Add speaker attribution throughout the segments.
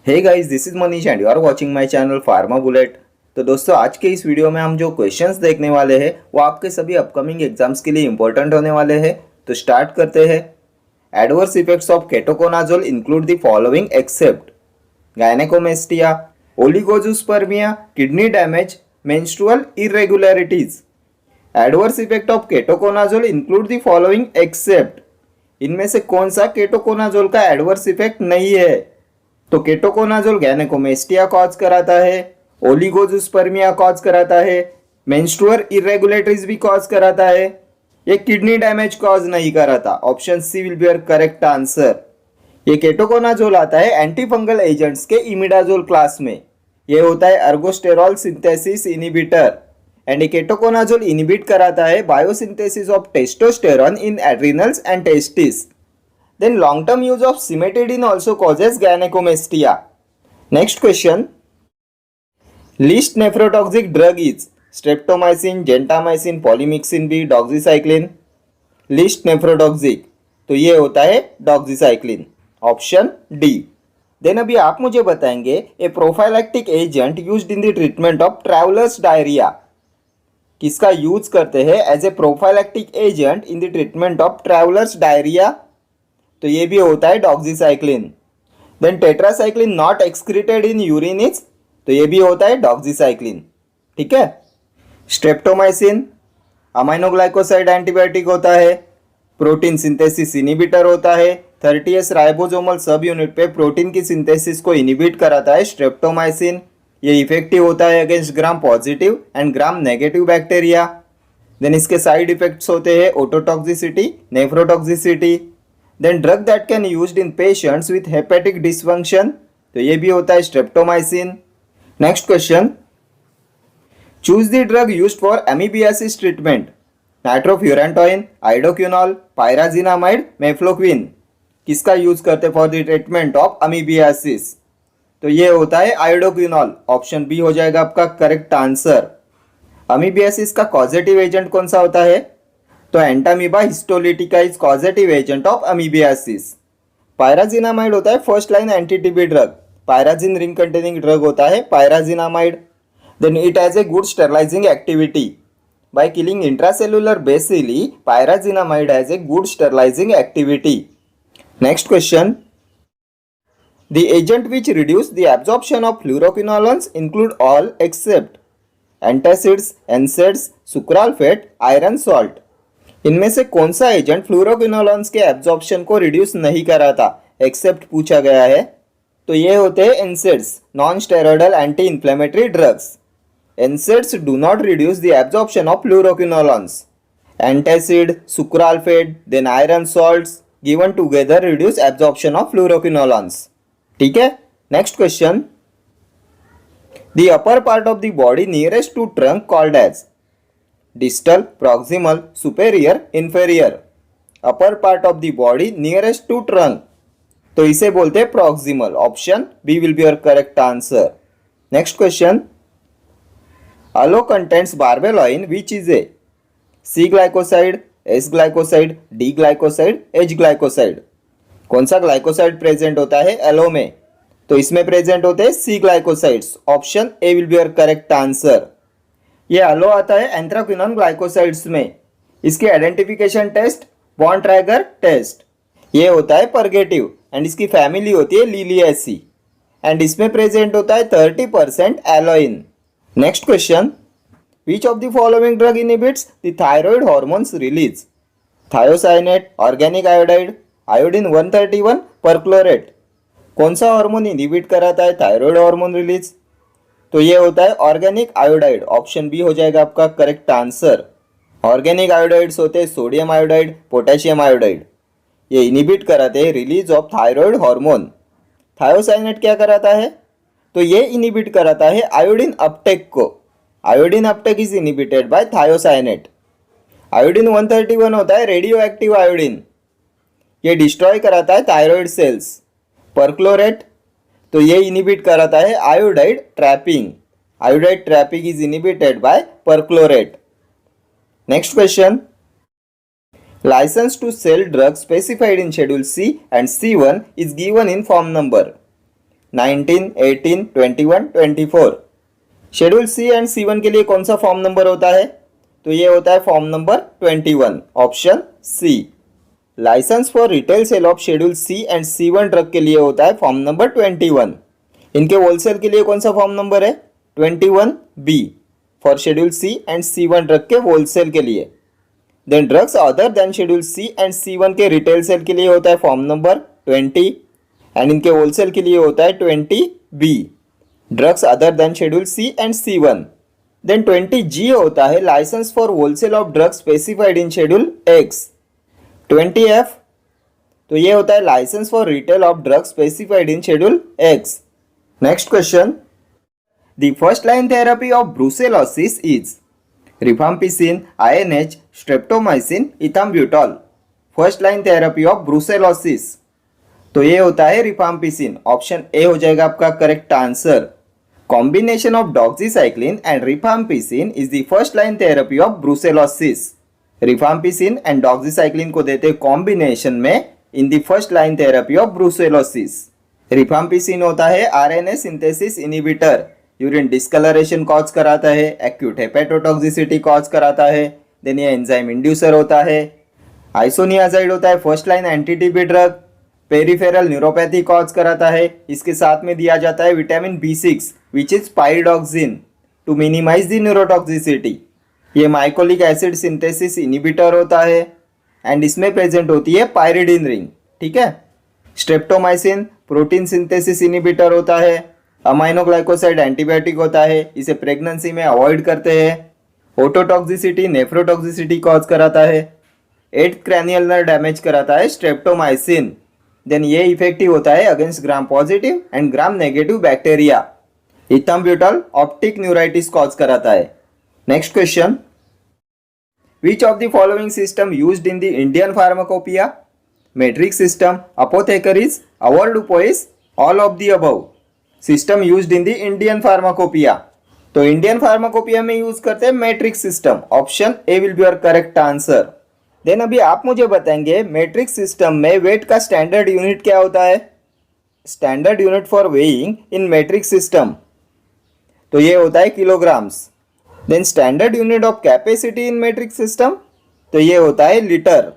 Speaker 1: Hey guys, this is Manish and you are watching my channel pharma bullet. तो दोस्तों, आज के इस वीडियो में हम जो क्वेश्चंस देखने वाले हैं वो आपके सभी अपकमिंग एग्जाम्स के लिए इंपॉर्टेंट होने वाले हैं। तो स्टार्ट करते हैं। Adverse effects of ketoconazole include the following except gynaecomastia, oligozoospermia, kidney damage, menstrual irregularities. Adverse effect of ketoconazole include the following except, इनमें से कौन सा केटोकोनाजोल का एडवर्स इफेक्ट नहीं है? तो केटोकोनाजोल गैनेकोमेस्टिया कॉज कराता है, ओलिगोजूस्पर्मिया कॉज कराता है, मेंस्ट्रुअल इरेगुलेटरीज भी कॉज कराता है, ये किडनी डैमेज कॉज नहीं कराता। Option C will be your correct answer. ये केटोकोनाजोल आता है एंटी फंगल एजेंट्स के इमिडाजोल क्लास में। ये होता है अर्गोस्टेरॉल सिंथेसिस इनिबिटर एंड ये केटोकोनाजोल इनिबिट कराता है biosynthesis of testosterone in adrenals and testis. Then long-term use of cimetidine also causes gynecomastia. Next question. Least nephrotoxic drug is streptomycin, gentamicin, polymyxin B, doxycycline. Least nephrotoxic तो ये होता है doxycycline. Option D. Then अभी आप मुझे बताएंगे a prophylactic agent used in the treatment of travellers diarrhoea किसका use करते हैं as a prophylactic agent in the treatment of travellers diarrhoea? तो ये भी होता है doxycycline. Then tetracycline not excreted in urine is, तो ये भी होता है डॉक्सीसाइक्लिन। ठीक है। स्ट्रेप्टोमाइसिन अमाइनोग्लाइकोसाइड एंटीबायोटिक होता है, प्रोटीन सिंथेसिस इनिबिटर होता है, 30S राइबोसोमल सब यूनिट पे प्रोटीन की सिंथेसिस को इनिबिट कराता है स्ट्रेप्टोमाइसिन। ये इफेक्टिव होता है against gram positive and gram negative bacteria. Then इसके साइड इफेक्ट्स होते हैं ototoxicity, nephrotoxicity. Then drug that can used in patients with hepatic dysfunction, तो ये भी होता है streptomycin. Next question, choose the drug used for amoebiasis treatment. Nitrofurantoin, iodoquinol, pyrazinamide, mefloquine किसका use करते for the treatment of amoebiasis? तो ये होता है आइडोक्विनॉल। ऑप्शन बी हो जाएगा आपका करेक्ट आंसर। अमीबियासिस का कॉजेटिव एजेंट कौन सा होता है? तो Entamoeba histolytica is causative agent of amoebiasis. Pyrazinamide होता है first line anti TB drug. Pyrazine ring containing drug होता है pyrazinamide. Then it has a good sterilising activity by killing intracellular bacilli. Pyrazinamide has a good sterilising activity. Next question, the agent which reduce the absorption of fluoroquinolones include all except antacids, NSAIDs, sucralfate, iron salt. इनमें से कौन सा agent फ्लूरोक्विनोलोन्स के absorption को reduce नहीं कराता accept पूछा गया है? तो ये होते हैं NSAIDs, non steroidal anti inflammatory drugs. NSAIDs do not reduce the absorption of fluoroquinolones. Antacid, sucralfate, then iron salts given together reduce absorption of fluoroquinolones. ठीक है। Next question, the upper part of the body nearest to trunk called as distal, proximal, superior, inferior। Upper part of the body nearest to trunk, तो इसे बोलते हैं proximal। Option B will be your correct answer. Next question, aloe contents barbaloin which is a C glycoside, S glycoside, D glycoside, H glycoside. कौन सा glycoside present होता है yellow में? तो इसमें प्रेजेंट होते हैं C glycosides. Option A will be your correct answer. ये अलो आता है एंथ्राक्विनोन ग्लाइकोसाइड्स में। इसकी identification test Borntrager test. ये होता है परगेटिव एंड इसकी फैमिली होती है लिलिएसी एंड इसमें प्रेजेंट होता है 30% एलोइन। Next question, which of the following drug inhibits the thyroid hormones release? Thiocyanate, organic iodide, iodine 131, perchlorate. कौन सा हार्मोन इनहिबिट कराता है थायराइड हार्मोन रिलीज? तो ये होता है ऑर्गेनिक आयोडाइड। ऑप्शन बी हो जाएगा आपका करेक्ट आंसर। ऑर्गेनिक आयोडाइड्स होते हैं सोडियम आयोडाइड, पोटेशियम आयोडाइड। ये इनिबिट कराते हैं release of thyroid hormone. Thiocyanate क्या कराता है? तो ये इनिबिट कराता है आयोडीन अपटेक को। Iodine uptake is inhibited by thiocyanate. Iodine 131 होता है रेडियो एक्टिव आयोडीन। ये डिस्ट्रॉय कराता है थायराइड सेल्स। परक्लोरेट तो ये इनिबिट कराता है iodide trapping. Iodide trapping is inhibited by perchlorate. Next question, licence to sell drug specified in schedule C and C1 is given in form number 19, 18, 21, 24। Schedule C and C1 के लिए कौन सा form number होता है? तो ये होता है form number 21, option C. Licence for retail sale of schedule C and C1 drug के लिए होता है फॉर्म नंबर 21। इनके होलसेल के लिए कौन सा फॉर्म नंबर है? 21B for schedule C and C1 drug के होलसेल के लिए। Then drugs other than schedule C and C1 के रिटेल सेल के लिए होता है फॉर्म नंबर 20 एंड इनके होलसेल के लिए होता है 20B। Drugs other than schedule C and C1। Then 20G होता है licence for wholesale of drugs specified in schedule X. 20F तो ये होता है licence for retail of drugs specified in schedule x. Next question, the first line therapy of brucellosis is rifampicin, INH, streptomycin, ethambutol. First line therapy of brucellosis तो ये होता है rifampicin, option A हो जाएगा आपका correct answer. Combination of doxycycline and rifampicin is the first line therapy of brucellosis. Rifampicin and doxycycline को देते combination में in the first line therapy of brucellosis. Rifampicin होता है RNA synthesis inhibitor, urine discolouration cause कराता है, acute hepatotoxicity cause कराता है। Then ये एंजाइम इंड्यूसर होता है। आइसोनियाजाइड होता है first line anti TB drug, peripheral neuropathy cause कराता है। इसके साथ में दिया जाता है vitamin B6 which is pyridoxine to minimise the neurotoxicity. ये माइकोलिक एसिड सिंथेसिस इनिबिटर होता है एंड इसमें प्रेजेंट होती है पायरिडिन रिंग, ठीक है। स्ट्रेप्टोमाइसिन प्रोटीन सिंथेसिस इनिबिटर होता है। अमाइनोग्लाइकोसाइड एंटीबायोटिक होता है, इसे प्रेगनेंसी में अवॉइड करते हैं। ओटोटॉक्सिसिटी नेफ्रोटॉक्सिसिटी कॉज कराता है। 8th क्रैनियल नर्व डैमेज कराता है स्ट्रेप्टोमाइसिन। देन ये इफेक्टिव होता है against gram positive and gram negative bacteria. Ethambutol optic neuritis cause कराता है। Next question, which of the following system used in the Indian pharmacopoeia? Metric system, apothecaries, avoirdupois, all of the above. System used in the Indian pharmacopoeia तो Indian pharmacopoeia में use करते हैं matrix system, option A will be your correct answer. Then अभी आप मुझे बताएंगे matrix system में weight का स्टैंडर्ड यूनिट क्या होता है? Standard unit for weighing in metrics system तो ये होता है kilograms. Then standard unit of capacity in metrics system तो ये होता है लीटर।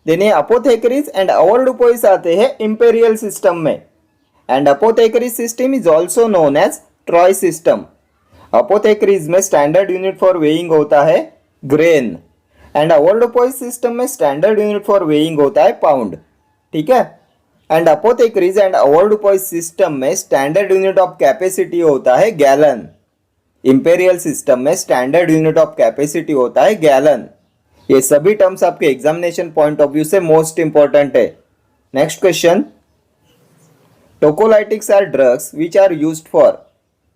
Speaker 1: देन ये अपोथेकरीज एंड अवॉर्डुपोइस आते हैं इंपेरियल सिस्टम में and apothecaries system is also known as troy system. Apothecaries में स्टैंडर्ड यूनिट फॉर वेइंग होता है ग्रेन एंड अवॉर्डुपोइस सिस्टम में स्टैंडर्ड यूनिट फॉर वेइंग होता है पाउंड, ठीक है। And apothecaries and avoirdupois system में स्टैंडर्ड यूनिट ऑफ कैपेसिटी होता है गैलन। इंपेरियल सिस्टम में स्टैंडर्ड यूनिट ऑफ कैपेसिटी होता है गैलन। ये सभी टर्म्स आपके एग्जामिनेशन पॉइंट ऑफ व्यू से मोस्ट इंपॉर्टेंट है। Next question, tocolytics are drugs which are used for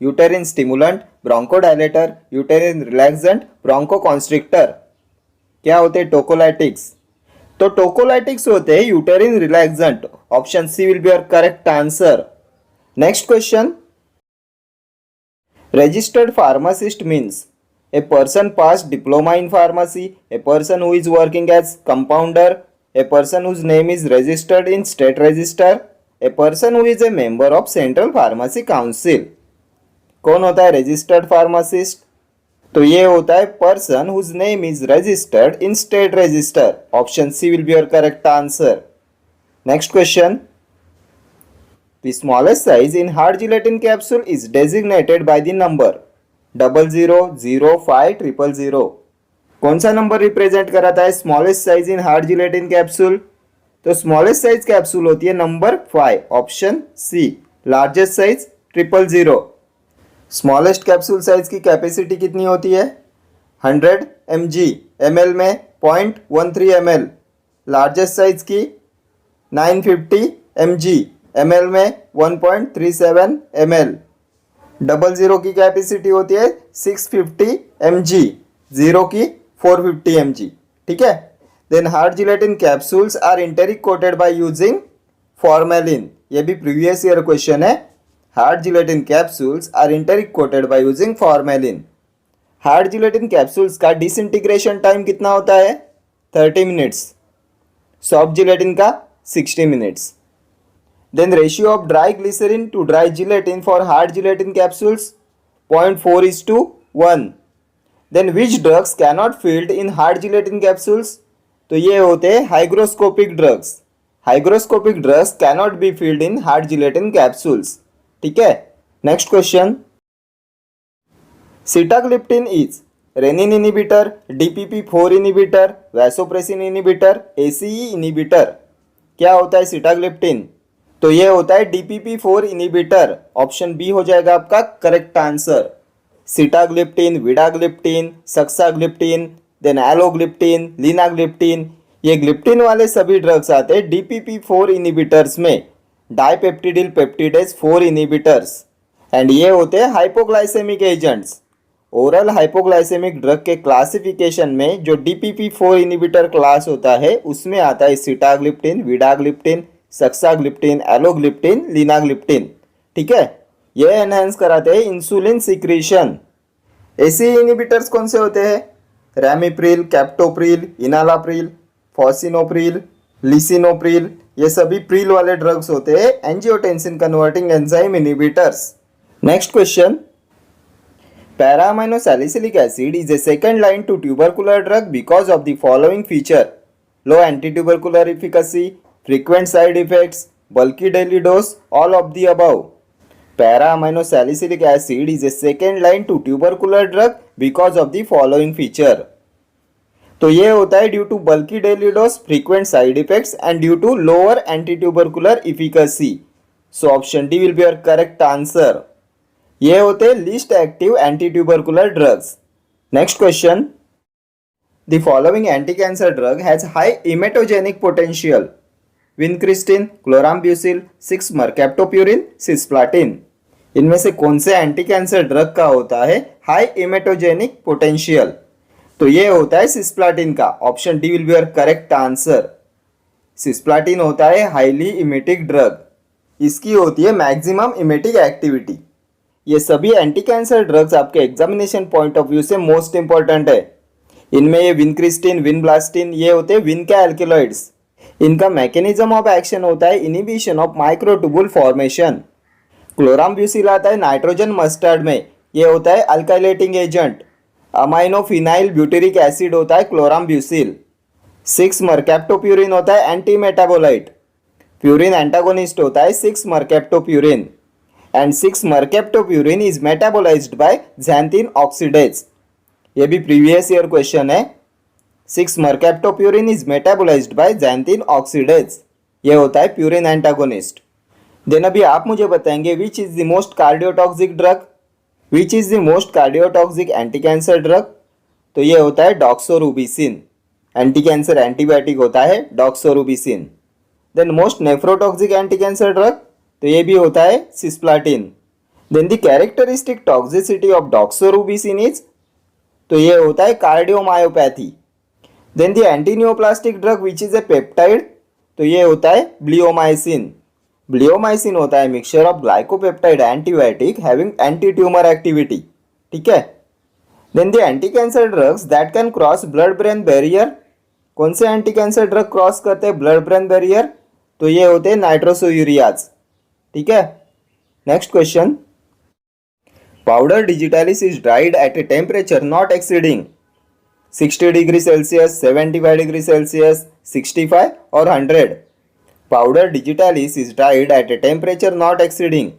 Speaker 1: uterine stimulant, bronchodilator, uterine relaxant, bronchoconstrictor. क्या होते हैं टोकोलाइटिक्स? तो टोकोलाइटिक्स होते हैं uterine relaxant, option C will be your correct answer. Next question, registered pharmacist means a person passed diploma in pharmacy, a person who is working as compounder, a person whose name is registered in state register, a person who is a member of Central Pharmacy Council। कौन होता है registered pharmacist? तो ये होता है person whose name is registered in state register, option C will be your correct answer। Next question, the smallest size in hard gelatin capsule is designated by the number 00, 0, 5, 000। कौन सा number represent कराता है smallest size in hard gelatin capsule? तो smallest size capsule होती है number 5, option C. Largest size 000। Smallest capsule size की capacity कितनी होती है? 100 ml में 0.13 ml। लार्जेस्ट साइज की 950 ml में 1.37 ml। 00 की कैपेसिटी होती है 650 mg, 0 की 450 mg, ठीक है। Then hard gelatin capsules are enteric coated by using formalin. ये भी प्रीवियस ईयर क्वेश्चन है। Hard gelatin capsules are enteric coated by using formalin. Hard gelatin capsules का डिसइंटीग्रेशन टाइम कितना होता है? 30 मिनट्स। सॉफ्ट जिलेटिन का 60 minutes. Then ratio of dry glycerin to dry gelatin for hard gelatin capsules 0.4:1. Then which drugs cannot filled in hard gelatin capsules? तो ये होते हैं hygroscopic drugs. Hygroscopic drugs cannot be filled in hard gelatin capsules. ठीक है. Next question. Sitagliptin is renin inhibitor, DPP4 inhibitor, vasopressin inhibitor, ACE inhibitor. क्या होता है sitagliptin? तो ये होता है DPP4 इनिबिटर. ऑप्शन बी हो जाएगा आपका correct answer. Sitagliptin, vildagliptin, saxagliptin, then alogliptin, linagliptin, ये ग्लिप्टिन वाले सभी ड्रग्स आते हैं DPP4 इनिबिटर्स में, डाइपेप्टिडिल पेप्टिडेज 4 इनिबिटर्स. एंड ये होते हैं hypoglycaemic agents. Oral hypoglycaemic drug के क्लासिफिकेशन में जो DPP4 इनिबिटर क्लास होता है उसमें आता है सिटाग्लिप्टिन, विडाग्लिप्टिन, सक्साग्लिप्टिन, एलोग्लिप्टिन, लिनाग्लिप्टिन. ठीक है. ये एनहांस कराते हैं इंसुलिन सिक्रीशन. ऐसे इनिबिटर्स कौन से होते हैं? रैमिप्रिल, कैप्टोप्रिल, इनालाप्रिल, फॉसिनोप्रिल, लिसिनोप्रिल, ये सभी प्रिल वाले ड्रग्स होते हैं angiotensin converting enzyme inhibitors. Next question. Para-amino-salicylic acid is a second line to tubercular drug because of the following feature: low antitubercular efficacy, frequent side effects, bulky daily dose, all of the above. Para-amino-salicylic acid is a second line to tubercular drug because of the following feature. तो ये होता है due to bulky daily dose, frequent side effects and due to lower antitubercular efficacy. So option D will be your correct answer. ये होते हैं least active anti tubercular drugs. Next question. The following anti cancer drug has high emetogenic potential: vincristine, chlorambucil, 6-mercaptopurine, cisplatin. इनमें से कौन से anti cancer drug का होता है हाई इमेटोजेनिक पोटेंशियल? तो ये होता है सिस्प्लाटिन का. Option D will be your correct answer. Cisplatin होता है हाईली इमेटिक ड्रग. इसकी होती है मैक्सिमम इमेटिक एक्टिविटी. ये सभी एंटी कैंसर ड्रग्स आपके एग्जामिनेशन पॉइंट ऑफ व्यू से मोस्ट इंपॉर्टेंट है. इनमें ये विनक्रिस्टिन, विनब्लास्टिन, ये होते हैं विनका एल्केलॉइड्स. इनका मैकेनिज्म ऑफ एक्शन होता है इनिबिशन ऑफ माइक्रोटूबुल फॉर्मेशन. क्लोराम्ब्यूसिल आता है नाइट्रोजन मस्टर्ड में, ये होता है अल्काइलेटिंग एजेंट. अमाइनोफिनाइल ब्यूटेरिक एसिड होता है क्लोराम्ब्यूसिल. 6-mercaptopurine होता है एंटी मेटाबोलाइट. प्यूरिन एंटागोनिस्ट होता है 6-mercaptopurine. And 6-mercaptopurine is metabolised by xanthine oxidase. ये भी प्रीवियस ईयर क्वेश्चन है. 6-mercaptopurine is metabolised by xanthine oxidase. ये होता है प्यूरिन एंटागोनिस्ट. देन अभी आप मुझे बताएंगे which is the most cardiotoxic drug, which is the most cardiotoxic anti cancer drug? तो ये होता है डॉक्सोरूबिसिन. एंटी कैंसर एंटीबायोटिक होता है doxorubicin. Then most nephrotoxic anti cancer drug, तो ये भी होता है cisplatin. Then the characteristic toxicity of doxorubicin is, तो ये होता है cardiomyopathy. Then the antineoplastic drug which is a peptide, तो ये होता है ब्लियोमाइसिन. ब्लियोमाइसिन होता है mixture of glycopeptide antibiotic having anti tumour activity. ठीक है. Then the anti cancer drugs that can cross blood brain barrier, कौन से एंटी कैंसर ड्रग क्रॉस करते हैं ब्लड ब्रेन बैरियर? तो ये होते हैं नाइट्रोसोयूरियाज. ठीक है. Next question. Powder digitalis is dried at a temperature not exceeding 60 degree Celsius, 75 degree Celsius, 65 और 100. Powder digitalis is dried at a temperature not exceeding,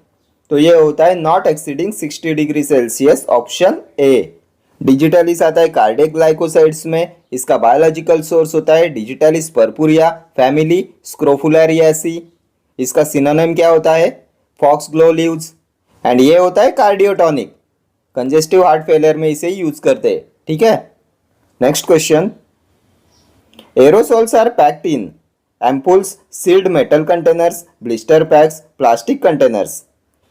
Speaker 1: तो ये होता है not exceeding 60 degree Celsius. Option A. Digitalis आता है cardiac glycosides में. इसका biological source होता है डिजिटालिस पर्पुरिया फैमिली स्क्रोफुलरियासी. इसका सिनोनिम क्या होता है? फॉक्सग्लोलीव्स. एंड ये होता है कार्डियोटॉनिक. कंजेस्टिव हार्ट फेलियर में इसे यूज करते हैं. ठीक है. Next question. Aerosols are packed in ampoules, sealed metal containers, blister packs, plastic containers.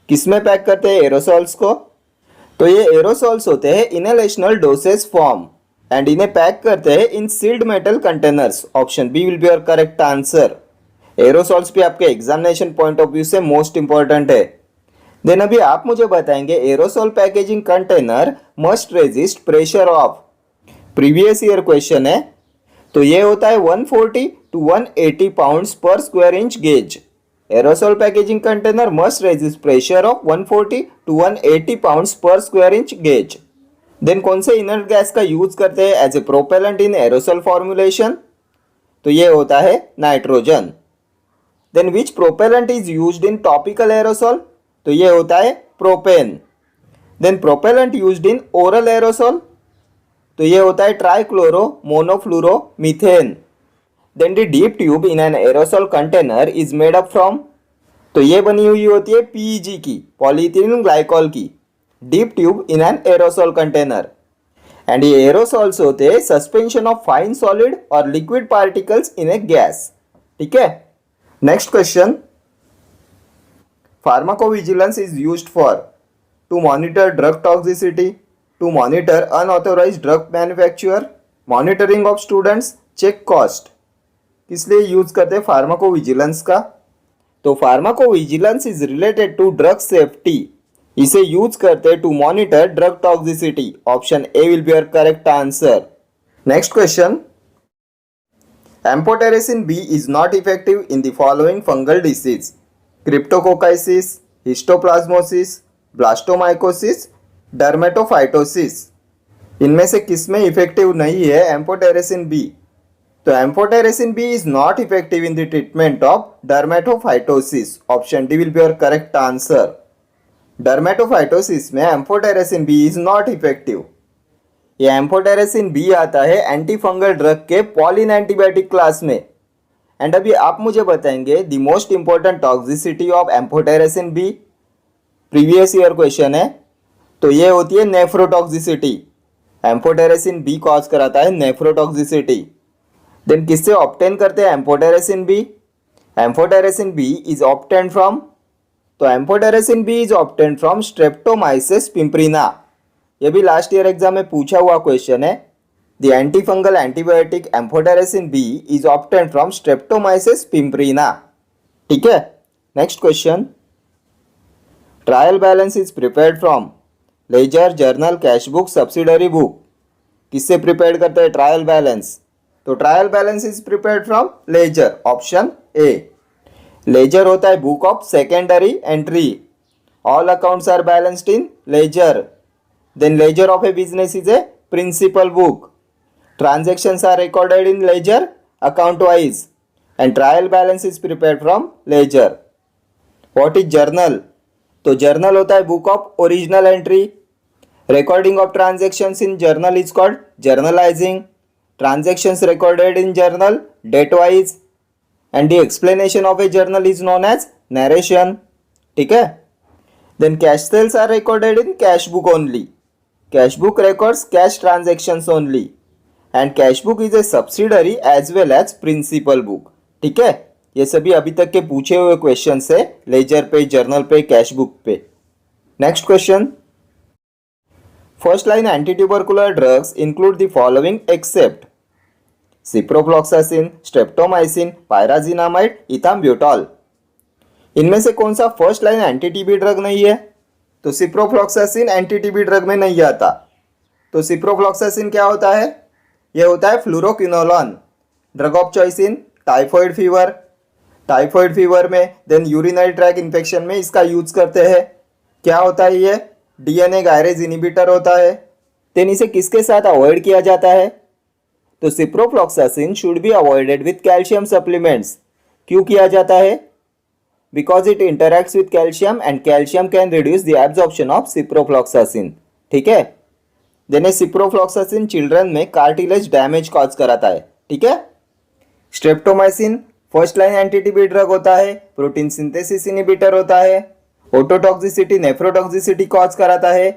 Speaker 1: किसमें पैक करते हैं एरोसोल्स को? तो ये एरोसोल्स होते हैं इनहेलेशनल डोसेज फॉर्म एंड इन्हें पैक करते हैं in sealed metal containers. Option B will be your correct answer. Aerosols भी आपके एग्जामिनेशन पॉइंट ऑफ व्यू से मोस्ट इंपॉर्टेंट है. देन अभी आप मुझे बताएंगे aerosol packaging container must resist pressure of, previous year question है. तो ये होता है 140 to 180 pounds per square inch gauge. Aerosol packaging container must resist pressure of 140 to 180 pounds per square inch gauge. Then कौन से इनर्ट गैस का use करते हैं as a propellant in aerosol formulation? तो ये होता है nitrogen. Then which propellant is used in topical aerosol? तो ये होता है propane. Then propellant used in oral aerosol? तो ये होता है trichloro monofluoro methane. Then the dip tube in an aerosol container is made up from? तो ये बनी हुई होती है पीईजी की, पॉलीइथिलीन ग्लाइकॉल की, dip tube in an aerosol container. And ये एरोसोल्स होते हैं सस्पेंशन ऑफ फाइन सॉलिड और liquid particles in a gas. ठीक है। Next question, pharmacovigilance is used for to monitor drug toxicity, to monitor unauthorised drug manufacturer, monitoring of students, check cost. किस लिए use करते हैं pharmacovigilance का? तो pharmacovigilance is related to drug safety. इसे use करते हैं to monitor drug toxicity. Option A will be your correct answer. Next question, amphotericin B is not effective in the following fungal disease, cryptococcosis, histoplasmosis, blastomycosis, dermatophytosis. इनमें से किसमें effective नहीं है amphotericin B? तो amphotericin B is not effective in the treatment of dermatophytosis. Option D will be your correct answer. Dermatophytosis में amphotericin B is not effective. ये amphotericin B आता है एंटी फंगल ड्रग के polyene antibiotic class में। And अभी आप मुझे बताएंगे the most important toxicity of amphotericin B. Previous year question है। तो ये होती है नेफ्रोटॉक्सिसिटी। एम्फोटेरेसिन बी कॉज कराता है नेफ्रोटॉक्सिसिटी। देन किससे ऑब्टेन करते हैं amphotericin B? Amphotericin B is obtain from? तो amphotericin B is obtain from Streptomyces pimprina. ये भी लास्ट ईयर एग्जाम में पूछा हुआ क्वेश्चन है। The antifungal antibiotic amphotericin B is obtain from Streptomyces pimprina. ठीक है। Next question, trial balance is prepared from? Ledger, journal, cash book, subsidiary book. किससे prepare करते हैं ट्रायल बैलेंस? तो trial balance is prepared from ledger. Option A. Ledger होता है book of secondary entry. All accounts are balanced in ledger. Then ledger of a business is a principal book. Transactions are recorded in laser account wise and trial balance is prepared from ledger. What is journal? तो journal होता है book of original entry. Recording of transactions in journal is called journalising. Transactions recorded in journal date wise and the explanation of a journal is known as narration. ठीक है। then cash sales are recorded in cash book only. cash book records cash transactions only and cash book is a subsidiary as well as principal book. ठीक है। ये सभी अभी तक के पूछे हुए क्वेश्चन है लेजर पे, जर्नल पे, कैश बुक पे। Next question, first line anti tubercular drugs include the following accept ciprofloxacin, streptomycin, pyrazinamide, ethambutol. इनमें से कौन सा first line anti TB drug नहीं है? तो सिप्रोफ्लॉक्सासिन एंटी टीबी ड्रग में नहीं आता। तो सिप्रोफ्लॉक्सासिन क्या होता है? यह होता है fluoroquinolone. Drug of choice in typhoid fever. Typhoid fever में, देन यूरिनरी ट्रैक इन्फेक्शन में इसका यूज करते हैं। क्या होता है ये? डीएनए गायरेज इनिबिटर होता है। देन इसे किसके साथ अवॉइड किया जाता है? तो ciprofloxacin should be avoided with calcium supplements. क्यों किया जाता है? Because it interacts with calcium and calcium can reduce the absorption of ciprofloxacin. ठीक है। देन सिप्रोफ्लॉक्सासिन चिल्ड्रन में कार्टिलेज डैमेज कॉज कराता है। ठीक है। Streptomycin first line anti TB drug होता है, प्रोटीन सिंथेसिस इनिबिटर होता है, ओटोटॉक्सिसिटी, नेफ्रोटॉक्सिसिटी कॉज कराता है।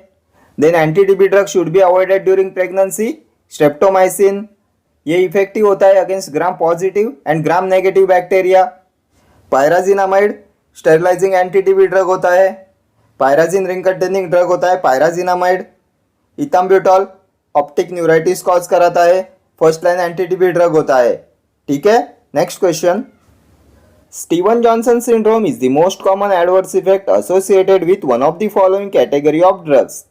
Speaker 1: Then anti TB drug should be avoided during pregnancy. Streptomycin ये इफेक्टिव होता है against gram positive and gram negative bacteria. Pyrazinamide sterilising anti TB drug होता है। पायराजिन रिंग कंटेनिंग ड्रग होता है pyrazinamide. Ethambutol optic neuritis cause कराता है, first line anti TB drug होता है। ठीक है। Next question, Steven Johnson syndrome is the most common adverse effect associated with one of the following category of drugs,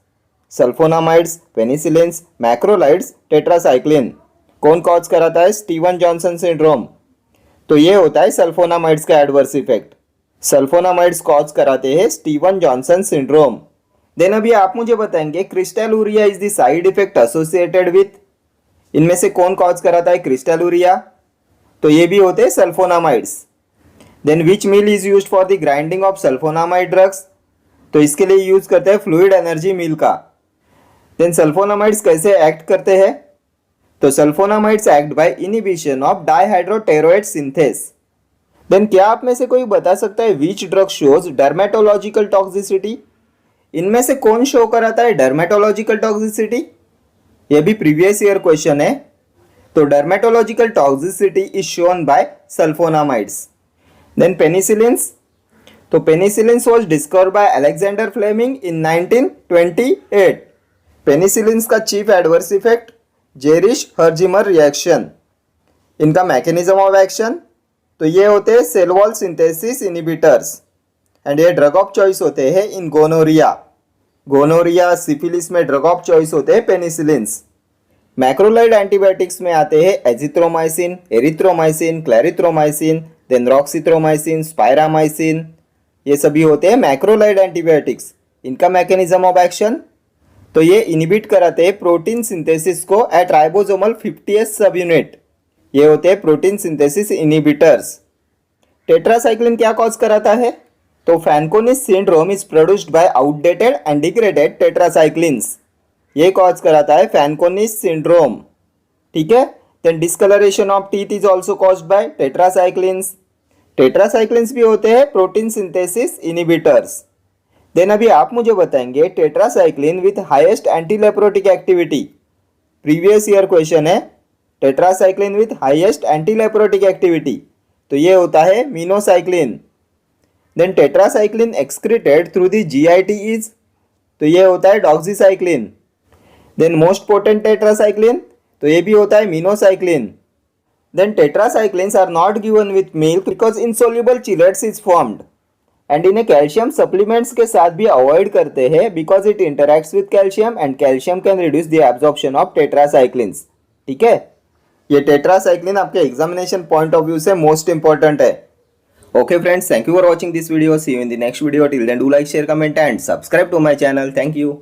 Speaker 1: sulphonamides, penicillins, macrolides, tetracycline. कौन cause कराता है Steven Johnson syndrome? तो ये होता है सल्फोनामाइड्स का एडवर्स इफेक्ट। सल्फोनामाइड्स कॉज कराते हैं स्टीवन जॉनसन सिंड्रोम। देन अभी आप मुझे बताएंगे crystalluria is the side effect associated with, इनमें से कौन कॉज कराता है क्रिस्टलूरिया? तो ये भी होते हैं sulphonamides. Then which mill is used for the grinding of sulphonamide drugs? तो इसके लिए यूज करते हैं फ्लूइड एनर्जी मिल का। देन सल्फोनामाइड्स कैसे एक्ट करते हैं? तो sulfonamides act by inhibition of dihydropteroate synthase. Then क्या आप में से कोई बता सकता है which drug shows dermatological toxicity? इनमें से कौन शो कराता है डर्मेटोलॉजिकल टॉक्सिसिटी? ये भी प्रीवियस ईयर क्वेश्चन है। तो dermatological toxicity is shown by sulfonamides. Then penicillins, तो penicillins was discovered by Alexander Fleming in 1928। Penicillins का chief adverse effect Jarisch Herxheimer reaction. इनका मैकेनिज्म ऑफ एक्शन, तो ये होते हैं cell wall synthesis inhibitors and ये ड्रग ऑफ चॉइस होते हैं इन गोनोरिया सिफिलिस में ड्रग ऑफ चॉइस होते हैं पेनिसिलिन्स। मैक्रोलाइड एंटीबायोटिक्स में आते हैं azithromycin, erythromycin, clarithromycin, then roxithromycin, spiramycin, ये सभी होते हैं मैक्रोलाइड एंटीबायोटिक्स। इनका मैकेनिज्म ऑफ एक्शन, तो ये इनिबिट कराते हैं प्रोटीन सिंथेसिस को at ribosomal 50th subunit. ये होते हैं प्रोटीन सिंथेसिस इनिबिटर्स। टेट्रासाइक्लिन क्या कॉज कराता है? तो Fanconi's syndrome is produced by outdated and degraded tetracyclines. ये कॉज कराता है फैनकोनिस सिंड्रोम, ठीक है। Then discolouration of teeth is also caused by tetracyclines. Tetracyclines भी होते हैं प्रोटीन सिंथेसिस इनिबिटर्स। देन अभी आप मुझे बताएंगे tetracycline with highest antileprotic activity. Previous year question है, tetracycline with highest antileprotic activity, तो ये होता है minocycline. Then tetracycline excreted through the GIT is, तो ये होता है doxycycline. Then most potent tetracycline, तो ये भी होता है minocycline. Then tetracyclines are not given with milk because insoluble chelates is formed and इन्हें कैल्शियम सप्लीमेंट्स के साथ भी अवॉइड करते हैं because it interacts with calcium and calcium can reduce the absorption of tetracyclines, ठीक है। ये टेट्रासाइक्लिन आपके एग्जामिनेशन पॉइंट ऑफ व्यू से मोस्ट इंपॉर्टेंट है। Okay friends, thank you for watching this video. See you in the next video. Till then do like, share, comment and subscribe to my channel. Thank you.